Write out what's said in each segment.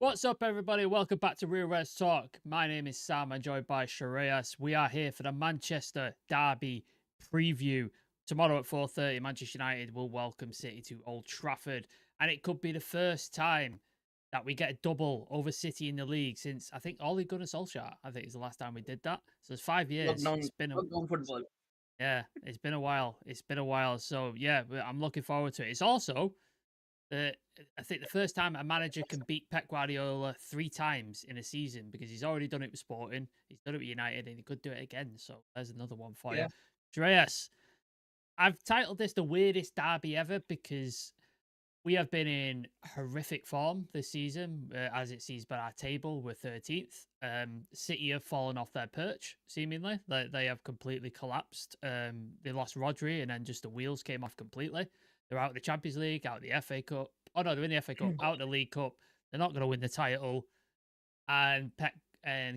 What's up, everybody? Welcome back to Real Reds Talk. My name is Sam. I'm joined by Shreyas. We are here for the Manchester Derby preview. Tomorrow at 4:30, Manchester United will welcome City to Old Trafford. And it could be the first time that we get a double over City in the league since, I think, Ole Gunnar Solskjaer, I think, is the last time we did that. So it's 5 years. Lockdown, lockdown football. It's been a while. It's been a while. So, yeah, I'm looking forward to it. It's also the I think the first time a manager can beat Pep Guardiola 3 times in a season, because he's already done it with Sporting, he's done it with United, and he could do it again. So there's another one for you. Yeah. Shreyas, I've titled this the weirdest derby ever because we have been in horrific form this season, as it sees by our table. We're 13th. City have fallen off their perch, seemingly. They have completely collapsed. They lost Rodri, and then just the wheels came off completely. They're out of the Champions League, out of the FA Cup. Oh, no, they're in the FA Cup, out of the League Cup. They're not going to win the title. And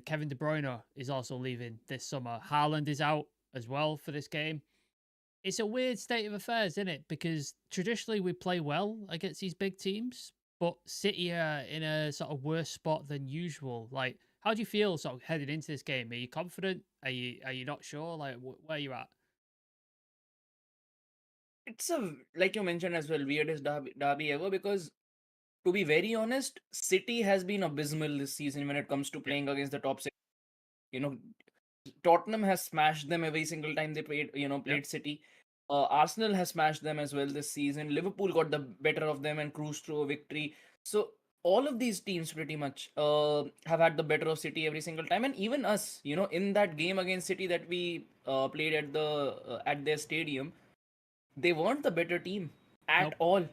Kevin De Bruyne is also leaving this summer. Haaland is out as well for this game. It's a weird state of affairs, isn't it? Because traditionally we play well against these big teams, but City are in a sort of worse spot than usual. Like, how do you feel sort of heading into this game? Are you confident? Are you not sure? Like, where are you at? It's like you mentioned as well, weirdest derby ever because to be very honest, City has been abysmal this season when it comes to Yeah. playing against the top six. You know, Tottenham has smashed them every single time they played. Yep. Played City. Arsenal has smashed them as well this season. Liverpool got the better of them and cruised through a victory. So all of these teams pretty much have had the better of City every single time, and even us. In that game against City that we played at their stadium, they weren't the better team at Nope. all.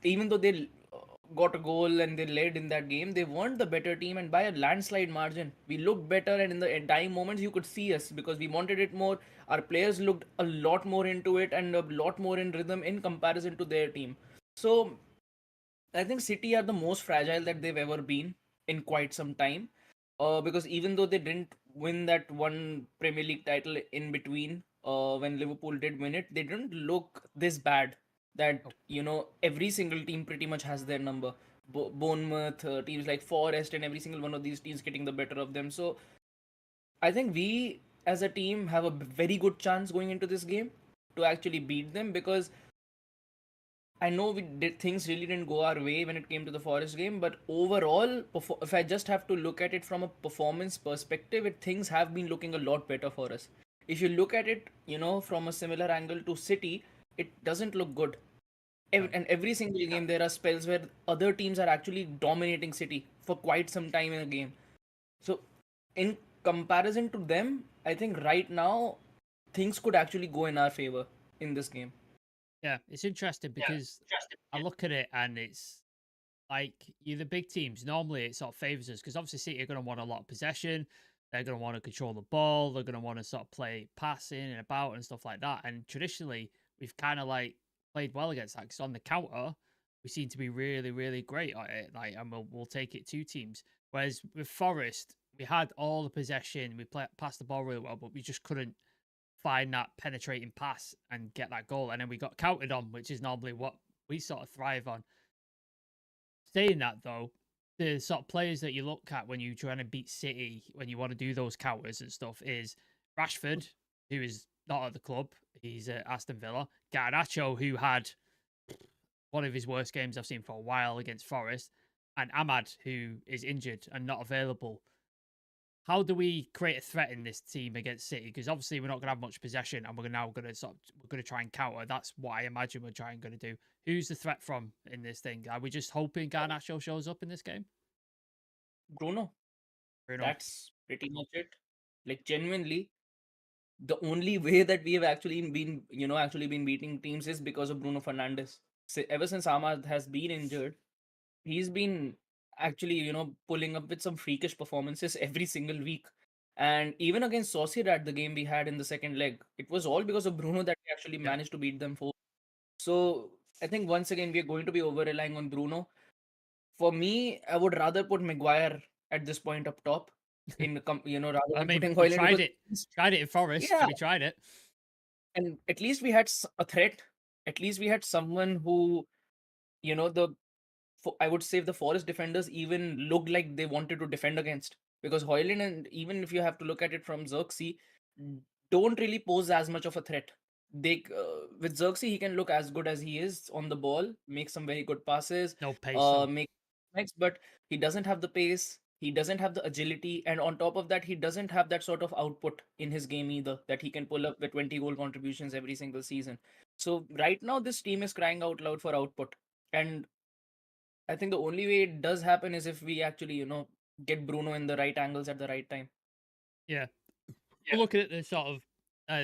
Even though they got a goal and they led in that game, they weren't the better team, and by a landslide margin. We looked better, and in the dying moments, you could see us because we wanted it more. Our players looked a lot more into it and a lot more in rhythm in comparison to their team. So I think City are the most fragile that they've ever been in quite some time. Because even though they didn't win that one Premier League title in between, when Liverpool did win it, they didn't look this bad. That Nope. every single team pretty much has their number. Bournemouth, teams like Forest, and every single one of these teams getting the better of them. So I think we as a team have a very good chance going into this game to actually beat them because I know things really didn't go our way when it came to the Forest game, but overall, if I just have to look at it from a performance perspective, things have been looking a lot better for us. If you look at it, from a similar angle to City, it doesn't look good. No. And every single game, there are spells where other teams are actually dominating City for quite some time in a game. So, in comparison to them, I think right now things could actually go in our favor in this game. Yeah, it's interesting because I look at it and it's like, you're the big teams. Normally, it sort of favors us because obviously City are going to want a lot of possession. They're going to want to control the ball. They're going to want to sort of play passing and about and stuff like that. And traditionally, we've kind of like played well against that because on the counter, we seem to be really, really great at it. Like, and we'll take it to teams. Whereas with Forest, we had all the possession, we passed the ball really well, but we just couldn't find that penetrating pass and get that goal. And then we got counted on, which is normally what we sort of thrive on. Saying that though, the sort of players that you look at when you're trying to beat City, when you want to do those counters and stuff, is Rashford, who is not at the club. He's at Aston Villa. Garnacho, who had one of his worst games I've seen for a while against Forest. And Ahmad, who is injured and not available. How do we create a threat in this team against City? Because obviously we're not going to have much possession, and we're now going to we're going to try and counter. That's what I imagine we're trying to do. Who's the threat from in this thing? Are we just hoping Garnacho shows up in this game? Bruno. Bruno. That's pretty much it. Like genuinely, the only way that we have actually been beating teams is because of Bruno Fernandes. So ever since Ahmad has been injured, he's been actually, pulling up with some freakish performances every single week. And even against Sociedad, the game we had in the second leg, it was all because of Bruno that we actually Yeah. managed to beat them 4. So I think once again we are going to be over relying on Bruno. For me, I would rather put Maguire at this point up top rather I than mean, putting we Hoyland tried because it. Tried it in Forest. yeah, We tried it. and at least we had a threat. At least we had someone who, the I would say the Forest defenders even looked like they wanted to defend against, because Hoyland, and even if you have to look at it from Xerxes, don't really pose as much of a threat. With Xerxes, he can look as good as he is on the ball, make some very good passes, No pace though. make next, but he doesn't have the pace. He doesn't have the agility, and on top of that, he doesn't have that sort of output in his game either, that he can pull up with 20 goal contributions every single season. So right now, this team is crying out loud for output, and I think the only way it does happen is if we actually, get Bruno in the right angles at the right time. Yeah. Yeah. We're looking at the sort of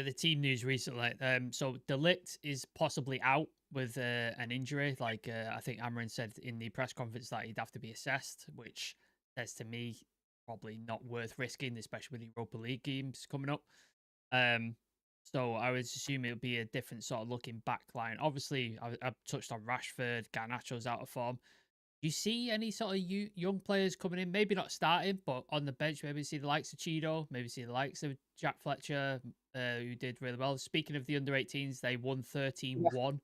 the team news recently. So Delict is possibly out with an injury. Like I think Amarin said in the press conference that he'd have to be assessed, which says to me probably not worth risking, especially with the Europa League games coming up. So I would assume it'll be a different sort of looking back line. Obviously, I've touched on Rashford, Garnacho's out of form. Do you see any sort of young players coming in? Maybe not starting, but on the bench. Maybe see the likes of Cheeto. Maybe see the likes of Jack Fletcher, who did really well. Speaking of the under-18s, they won 13-1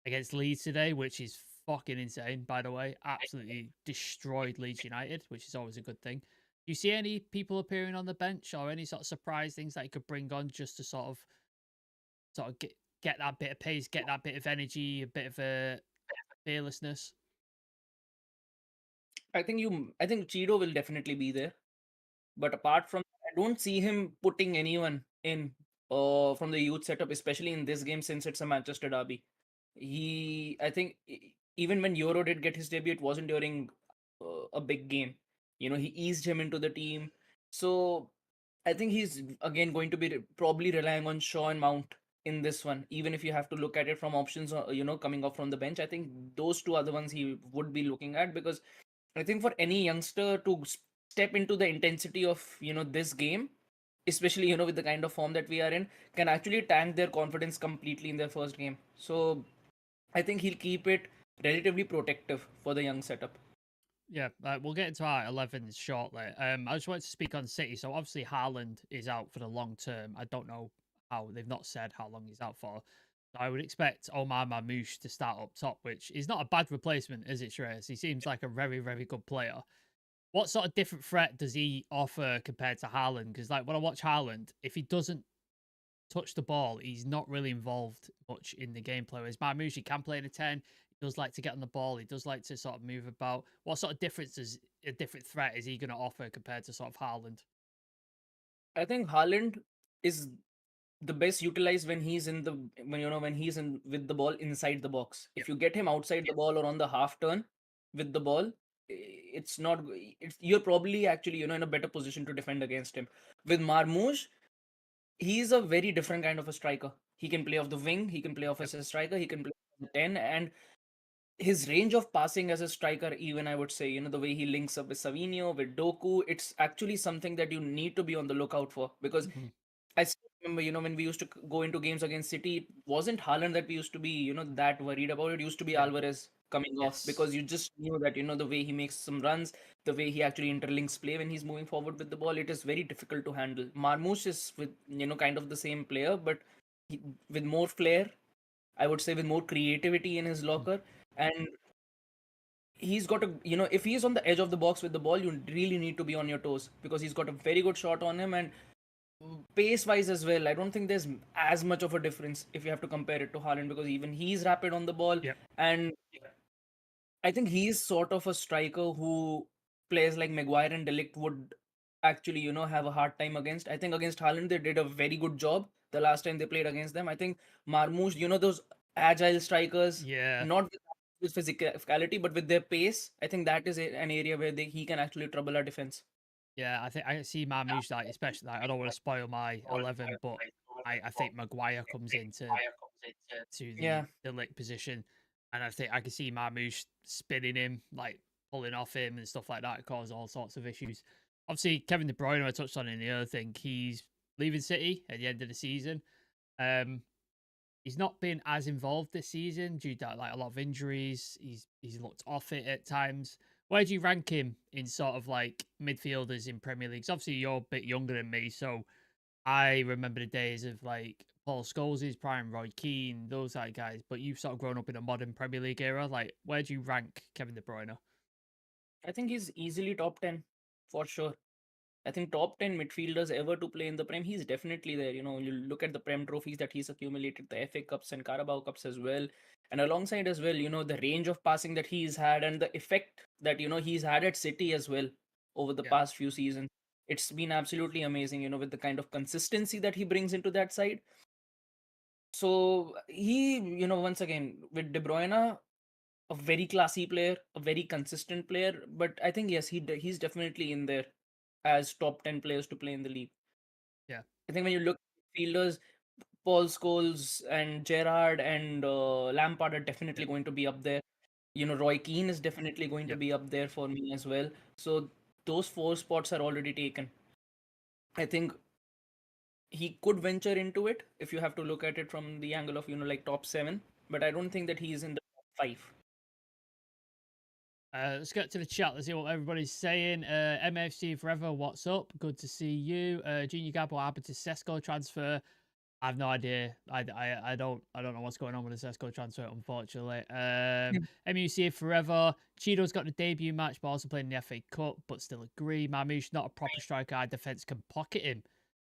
against Leeds today, which is fucking insane, by the way. Absolutely destroyed Leeds United, which is always a good thing. Do you see any people appearing on the bench or any sort of surprise things that you could bring on just to sort of get that bit of pace, get that bit of energy, a bit of fearlessness? I think Cheeto will definitely be there. But apart from that, I don't see him putting anyone in from the youth setup, especially in this game since it's a Manchester derby. I think even when Euro did get his debut, it wasn't during a big game. He eased him into the team. So I think he's again going to be probably relying on Shaw and Mount in this one. Even if you have to look at it from options, coming off from the bench, I think those two are the ones he would be looking at, because I think for any youngster to step into the intensity of this game, especially with the kind of form that we are in, can actually tank their confidence completely in their first game. So I think he'll keep it relatively protective for the young setup. Yeah, we'll get into our 11s shortly. I just wanted to speak on City. So obviously Haaland is out for the long term. I don't know how they've not said how long he's out for. So I would expect Omar Mamouche to start up top, which is not a bad replacement, is it, Shreyas? He seems like a very, very good player. What sort of different threat does he offer compared to Haaland? Because like when I watch Haaland, if he doesn't touch the ball, he's not really involved much in the gameplay. Whereas Marmoush, he can play in a 10. He does like to get on the ball. He does like to sort of move about. What sort of difference is a different threat is he going to offer compared to sort of Haaland? I think Haaland is the best utilized when he's in the when he's in with the ball inside the box. Yep. If you get him outside the ball or on the half turn with the ball, it's not. You're probably actually in a better position to defend against him. With Marmoush, he's a very different kind of a striker. He can play off the wing. He can play off Yep. as a striker. He can play as a 10, and his range of passing as a striker, even I would say, the way he links up with Savinho, with Doku, it's actually something that you need to be on the lookout for, because Mm-hmm. I still remember, when we used to go into games against City, it wasn't Haaland that we used to be, that worried about. It used to be Yeah. Alvarez coming off, Yes. because you just knew that, the way he makes some runs, the way he actually interlinks play when he's moving forward with the ball, it is very difficult to handle. Marmoush is with, kind of the same player, but with more flair, I would say, with more creativity in his Mm-hmm. locker. And he's got a, if he's on the edge of the box with the ball, you really need to be on your toes, because he's got a very good shot on him. And pace wise as well, I don't think there's as much of a difference if you have to compare it to Haaland, because even he's rapid on the ball. Yep. And I think he's sort of a striker who players like Maguire and Delict would actually, have a hard time against. I think against Haaland, they did a very good job the last time they played against them. I think Marmoush, those agile strikers, Yeah. not with physicality, but with their pace, I think that is an area where he can actually trouble our defense. Yeah, I think I see Marmoush like especially like I don't want to spoil my 11, but I think Maguire comes into Yeah. the lick position, and I think I can see Marmoush spinning him, like pulling off him and stuff like that, cause all sorts of issues. Obviously, Kevin De Bruyne, I touched on in the other thing, he's leaving City at the end of the season. Um, he's not been as involved this season due to like a lot of injuries. He's looked off it at times. Where do you rank him in sort of like midfielders in Premier Leagues? Obviously, you're a bit younger than me, so I remember the days of like Paul Scholes' prime, Roy Keane, those type guys. But you've sort of grown up in a modern Premier League era. Like, where do you rank Kevin De Bruyne? I think he's easily top 10 for sure. I think top 10 midfielders ever to play in the Prem, he's definitely there. You look at the Prem trophies that he's accumulated, the FA Cups and Carabao Cups as well. And alongside as well, the range of passing that he's had and the effect that, he's had at City as well over the Yeah, past few seasons. It's been absolutely amazing, with the kind of consistency that he brings into that side. So he, once again, with De Bruyne, a very classy player, a very consistent player. But I think, yes, he's definitely in there as top 10 players to play in the league. yeah, I think when you look at fielders, Paul Scholes and Gerrard and Lampard are definitely yep, going to be up there. Roy Keane is definitely going to yep. be up there for me as well. So those four spots are already taken. I think he could venture into it if you have to look at it from the angle of, like top seven. But I don't think that he's in the top five. Let's get to the chat. Let's see what everybody's saying. MFC forever. What's up? Good to see you. Junior Gab, what happened to Sesko transfer? I have no idea. I don't know what's going on with the Sesko transfer, unfortunately. MUC forever. Cheeto's got the debut match, but also playing the FA Cup, but still agree. Mamouche, not a proper striker. Our defense can pocket him.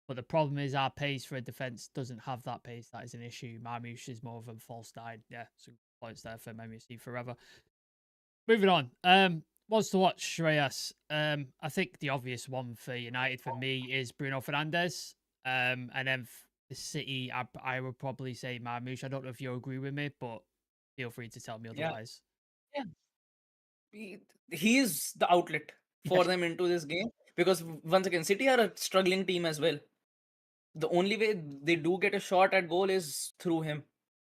But the problem is our pace for a defense doesn't have that pace. That is an issue. Mamouche is more of a false nine. Yeah, some points there for MUC forever. Moving on. Wants to watch Shreyas. I think the obvious one for United for me is Bruno Fernandes. And then the City, I would probably say Marmoush. I don't know if you agree with me, but feel free to tell me Yeah, otherwise. yeah. He is the outlet Yeah. for them into this game because once again, City are a struggling team as well. The only way they do get a shot at goal is through him Yep.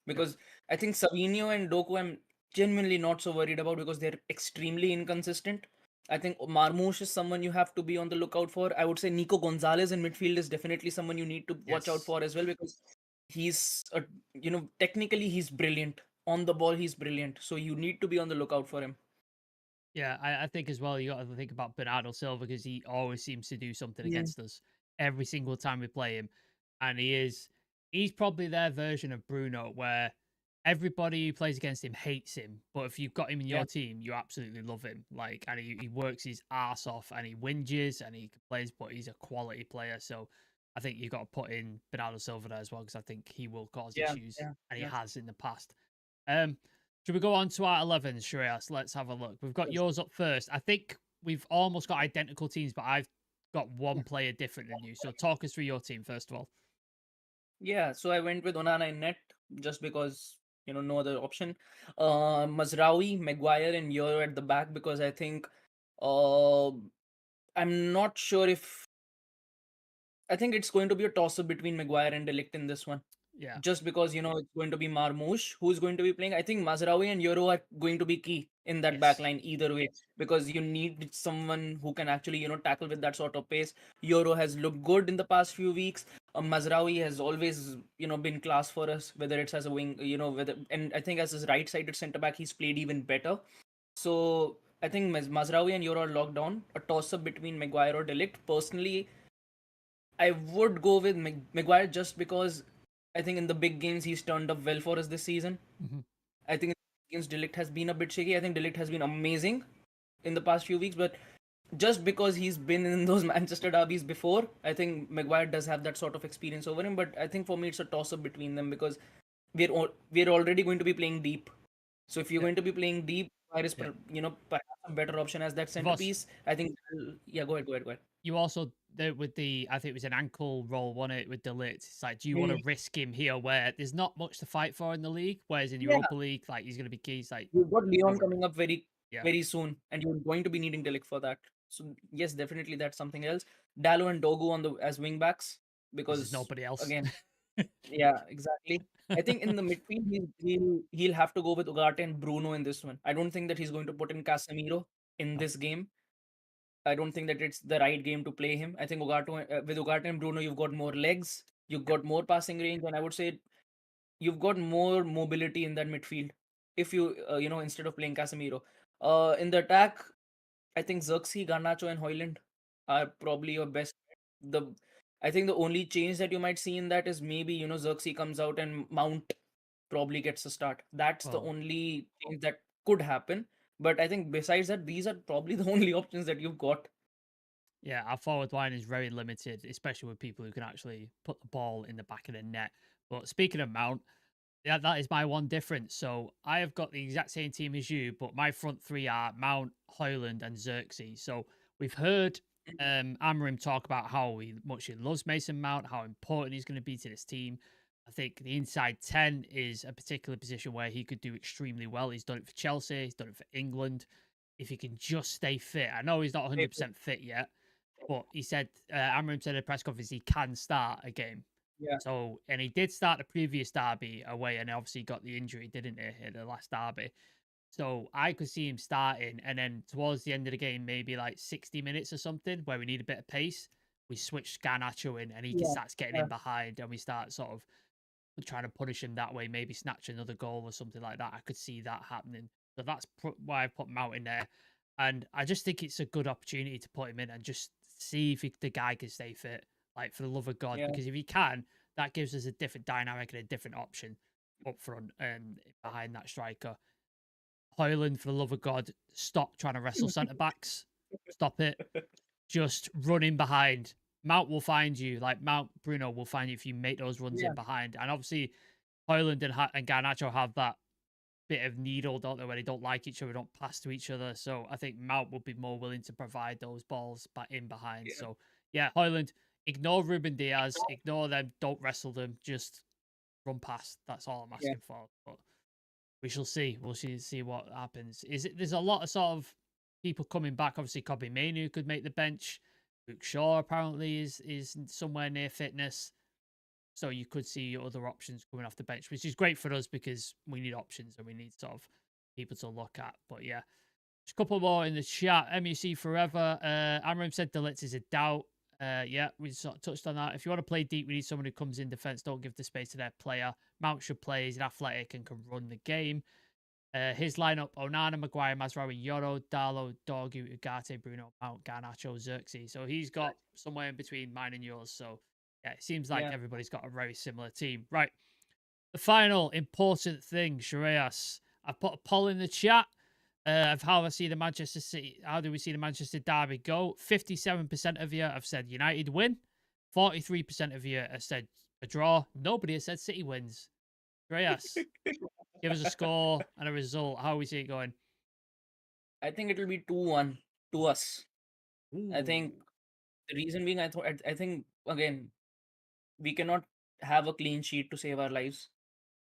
because I think Savinho and Doku I'm genuinely not so worried about because they're extremely inconsistent. I think Marmoush is someone you have to be on the lookout for. I would say Nico Gonzalez in midfield is definitely someone you need to watch out Yes. for as well because he's technically he's brilliant on the ball. He's brilliant, so you need to be on the lookout for him. Yeah, I think as well, you got to think about Bernardo Silva because he always seems to do something against us every single time we play him. And he's probably their version of Bruno where everybody who plays against him hates him. But if you've got him in Yeah, your team, you absolutely love him. Like, and he works his ass off and he whinges and he plays, but he's a quality player. So I think you've got to put in Bernardo Silva there as well because I think he will cause yeah, issues yeah, and he yeah. has in the past. Um, should we go on to our 11s, Shreyas? Let's have a look. We've got Yes. yours up first. I think we've almost got identical teams, but I've got one player different than you. So talk us through your team first of all. Yeah, so I went with Onana in net just because no other option. Mazraoui, Maguire, and Euro at the back because I think uh I'm not sure if I think it's going to be a toss up between Maguire and Delict in this one. Yeah. Just because it's going to be Marmoush who's going to be playing. I think Mazraoui and Euro are going to be key in that back Yes. line either way because you need someone who can actually tackle with that sort of pace. Euro has looked good in the past few weeks. Mazraoui has always been class for us, whether it's as a wing, whether and I think as his right-sided centre back he's played even better. So I think Mazraoui and Euro are locked down. A toss up between Maguire or Delict. Personally, I would go with Maguire just because I think in the big games he's turned up well for us this season. Mhm. I think against Delict has been a bit shaky. I think Delict has been amazing in the past few weeks, but just because he's been in those Manchester derbies before, I think Maguire does have that sort of experience over him. But I think for me it's a toss up between them because we're already going to be playing deep. So if you're Yeah. going to be playing deep, Maguire is Yeah. perhaps a better option as that You've also, centerpiece. I think yeah, go ahead. you also with the I think it was an ankle roll, wasn't it, with Delete? It's like, do you want to Mm, risk him here where there's not much to fight for in the league? Whereas in yeah. Europa League, like he's gonna be key. It's like You've got Leon over coming up very, yeah, very soon, and you're going to be needing Delic for that. So yes, definitely that's something else. Dalo and Dogu on the as wing backs because there's because nobody else. again, yeah, exactly. I think in the midfield he'll have to go with Ugarte and Bruno in this one. I don't think that he's going to put in Casemiro in No. this game. I don't think that it's the right game to play him. I think with Ugarte and Bruno, you've got more legs, you've Yep. got more passing range, and I would say you've got more mobility in that midfield if you instead of playing Casemiro. In the attack, I think Xerxes, Garnacho, and Hoyland are probably your best. The I think the only change that you might see in that is maybe Xerxes comes out and Mount probably gets a start. That's the Well, only thing that could happen. But I think besides that, these are probably the only options that you've got. Yeah, our forward line is very limited, especially with people who can actually put the ball in the back of the net. But speaking of Mount, yeah, that is my one difference. So I have got the exact same team as you, but my front three are Mount, Hoyland, and Xerxes. So we've heard Mhm. Amarim talk about how much he loves Mason Mount, how important he's going to be to this team. I think the inside 10 is a particular position where he could do extremely well. He's done it for Chelsea, he's done it for England. If he can just stay fit, I know he's not Maybe. 100% fit yet, but he said, Amarim said at a press conference, he can start a game. Yeah, So, and he did start the previous derby away, and obviously got the injury, didn't he, in the last derby? So I could see him starting, and then towards the end of the game, maybe like 60 minutes or something, where we need a bit of pace, we switch Garnacho in, and he can yeah, start getting yeah, in behind, and we start sort of trying to punish him that way, maybe snatch another goal or something like that. I could see that happening. So that's why I put Mount in there. And I just think it's a good opportunity to put him in and just see if the guy can stay fit, like for the love of God. yeah, Because if he can, that gives us a different dynamic and a different option up front and behind that striker. Hoyland, for the love of God, stop trying to wrestle centre backs. Stop it. Just run in behind. Mount will find you. Like Mount Bruno will find you if you make those runs yeah, in behind. And obviously, Hoyland and Garnacho have that bit of needle, don't they, where they don't like each other, don't pass to each other. So I think Mount would be more willing to provide those balls back in behind. yeah, So yeah, Hoyland, ignore Ruben Diaz, ignore them, don't wrestle them, just run past. That's all I'm yeah, asking for. But we shall see. We'll see what happens. There's a lot of sort of people coming back. Obviously, Kobe Mainu could make the bench. Luke Shaw apparently is somewhere near fitness. So you could see other options coming off the bench, which is great for us because we need options and we need sort of people to look at. But yeah, just a couple more in the chat. MUC forever. Amram said Delitz is a doubt. Yeah, we sort of touched on that. If you want to play deep, we need someone who comes in defense. Don't give the space to their player. Mount should play. He's an athletic and can run the game. His lineup: Onana, Maguire, Mazraoui, Yoro, Darlow, Dorgu, Ugarte, Bruno, Mount, Garnacho, Xerxes. So he's got somewhere in between mine and yours. So yeah, it seems like yeah. everybody's got a very similar team. Right. The final important thing, Shreyas. I put a poll in the chat of how I see the Manchester City. How do we see the Manchester Derby go? 57% of you have said United win. 43% of you have said a draw. Nobody has said City wins. Shreyas, give us a score and a result. How we see it going? I think it'll be 2-1 to us. I think Ooh. the reason being, I think again, we cannot have a clean sheet to save our lives.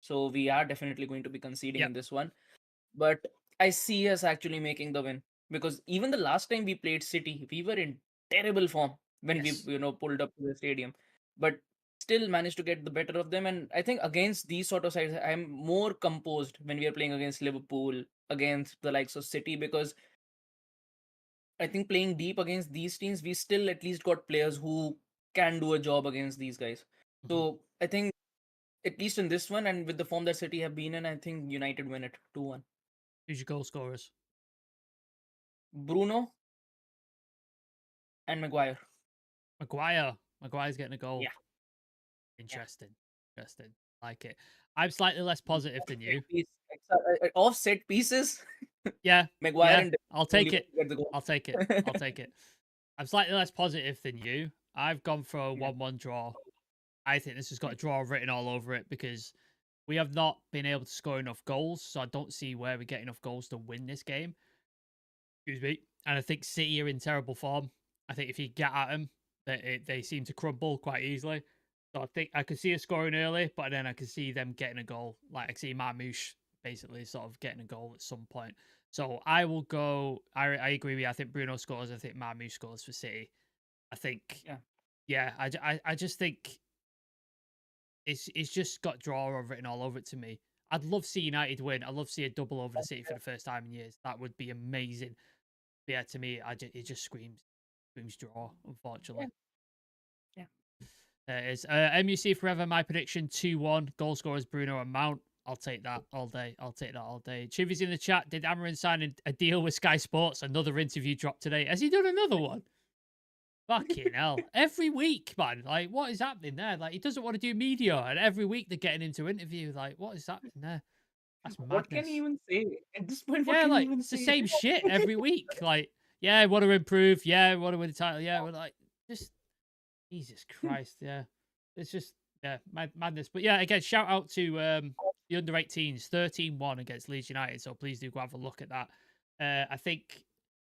So we are definitely going to be conceding Yep. in this one. But I see us actually making the win because even the last time we played City, we were in terrible form when we Yes. pulled up to the stadium, but still managed to get the better of them. And I think against these sort of sides, I'm more composed when we are playing against Liverpool, against the likes of City, because I think playing deep against these teams, we still at least got players who can do a job against these guys. Mhm. So I think at least in this one and with the form that City have been in, I think United win it 2-1. Who's your goal scorers? Bruno and Maguire. Maguire. Maguire's getting a goal. Yeah, yeah. Interesting. Interesting. Like it. I'm slightly less positive Off than set you. piece, off set pieces, Yeah. Maguire Yeah. and I'll only take it. get the goal. I'll take it. I'll take it. I'm slightly less positive than you. I've gone for a Yeah, 1-1 draw. I think this has got a draw written all over it because we have not been able to score enough goals. So I don't see where we get enough goals to win this game. Excuse me. And I think City are in terrible form. I think if you get at them, they seem to crumble quite easily. So I think I could see us scoring early, but then I could see them getting a goal. Like I could see Marmouche basically sort of getting a goal at some point. So I will go. I agree with you. I think Bruno scores. I think Marmouche scores for City. I think, yeah, yeah, I just think it's just got draw written all over it to me. I'd love to see United win. I'd love to see a double over the City for the first time in years. That would be amazing. But yeah, to me, it just screams draw. yeah, Unfortunately, yeah. there it is. MUC forever. My prediction 2-1. Goal scorers Bruno and Mount. I'll take that all day. I'll take that all day. Chivy's in the chat. Did Amarin sign a deal with Sky Sports? Another interview dropped today. Has he done another one? Fucking hell. Every week, man. Like, what is happening there? Like, he doesn't want to do media, and every week they're getting into interview. Like, what is happening there? That's What can madness. you even say at this point? What Yeah, can you like even it's the say? same shit every week. Like, yeah, want to improve. Yeah, want to win the title. Yeah, we're like, just Jesus Christ. Yeah, it's just madness. But yeah, again, shout out to the under 18s, 13-1 against Leeds United. So please do go have a look at that. I think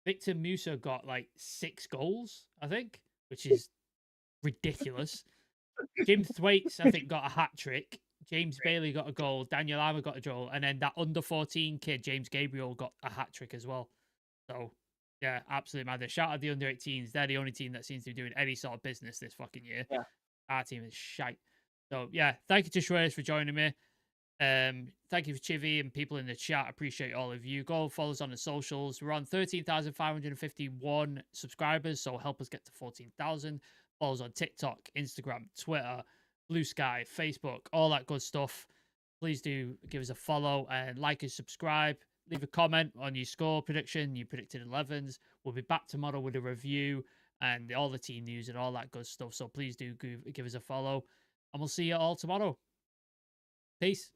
Victor Musa got like 6 goals. I think, which is ridiculous. Jim Thwaites, I think, got a hat trick. James Bailey got a goal. Daniel Armour got a goal. And then that under 14 kid, James Gabriel, got a hat trick as well. So, yeah, absolutely madness. Shout out the under 18s. They're the only team that seems to be doing any sort of business this fucking year. Yeah. Our team is shite. So, yeah, thank you to Shreyas for joining me. Thank you for Chivy and people in the chat. Appreciate all of you. Go follow us on the socials. We're on 13,551 subscribers, so help us get to 14,000. Follow us on TikTok, Instagram, Twitter, Blue Sky, Facebook, all that good stuff. Please do give us a follow and like and subscribe. Leave a comment on your score prediction, your predicted 11s. We'll be back tomorrow with a review and all the team news and all that good stuff. So please do give us a follow, and we'll see you all tomorrow. Peace.